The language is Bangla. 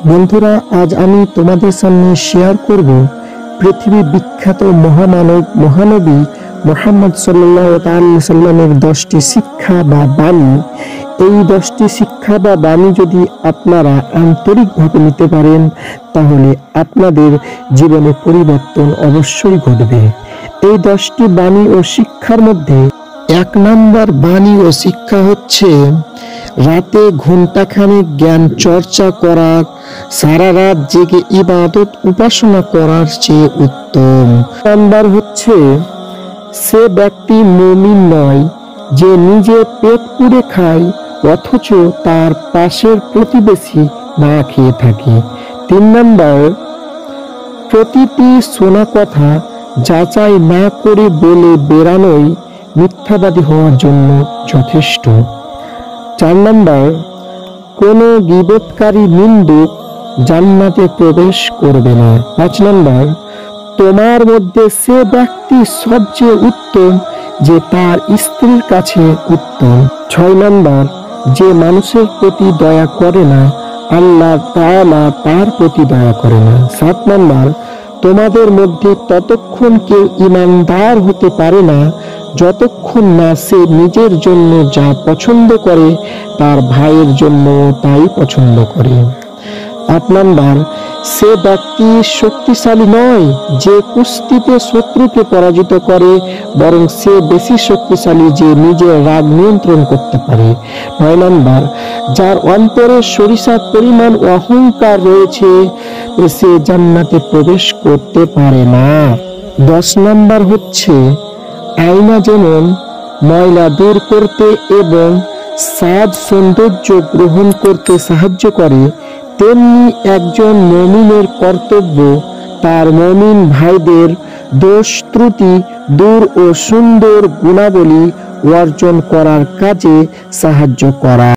বন্ধুরা, আজ আমি তোমাদের সামনে শেয়ার করব পৃথিবী বিখ্যাত মহানবী মুহাম্মদ সাল্লাল্লাহু তাআলা সাল্লামের 10টি শিক্ষা বা বাণী। এই 10টি শিক্ষা বা বাণী যদি আপনারা আন্তরিকভাবে নিতে পারেন, তাহলে আপনাদের জীবনে পরিবর্তন অবশ্যই ঘটবে। এই 10টি বাণী ও শিক্ষার মধ্যে 1 নম্বর বাণী ও শিক্ষা হচ্ছে রাতে ঘণ্টাখানেক জ্ঞান চর্চা করার সারা রাত জেগে ইবাদত উপাসনা করার চেয়ে উত্তম। নাম্বার হচ্ছে সে ব্যক্তি মুমিন নয় যে নিজে পেট পুড়ে খায় অথচ তার পাশের প্রতিবেশী না খেয়ে থাকে। 3 নম্বর, প্রতিটি শোনা কথা যাচাই না করে বলে বেরানোই মিথ্যাবাদী হওয়ার জন্য যথেষ্ট। 4 নম্বর, কোনো গীবতকারী নিন্দুক জান্নাতে প্রবেশ করবে না। 5 নম্বর, তোমার মধ্যে সে ব্যক্তি সবচেয়ে উত্তম যে তার স্ত্রীর কাছে উত্তম। 6 নম্বর, যে মানুষের প্রতি দয়া করে না, আল্লাহ তাআলা তার প্রতি দয়া করে না। 7 নম্বর, তোমাদের মধ্যে ততক্ষণ কেউ ঈমানদার হতে পারে না যতক্ষণ না সে নিজের জন্য যা পছন্দ করে তার ভাইয়ের জন্য তাই পছন্দ করে। 8 নম্বর, সে ব্যক্তি শক্তিশালী নয় যে কুস্তিতে শত্রুকে পরাজিত করে, বরং সে বেশি শক্তিশালী যে নিজের রাগ নিয়ন্ত্রণ করতে পারে। 9 নম্বর, যার অন্তরে সরিষার পরিমাণ অহংকার রয়েছে সে জান্নাতে প্রবেশ করতে পারে না। 10 নম্বর হচ্ছে আয়না যেমন ময়লা দূর করতে এবং সাজ সৌন্দর্য গ্রহণ করতে সাহায্য করে, তেমনি একজন মুমিনের কর্তব্য তার মুমিন ভাইদের দোষ ত্রুটি দূর ও সুন্দর গুণাবলী অর্জন করার কাজে সাহায্য করা।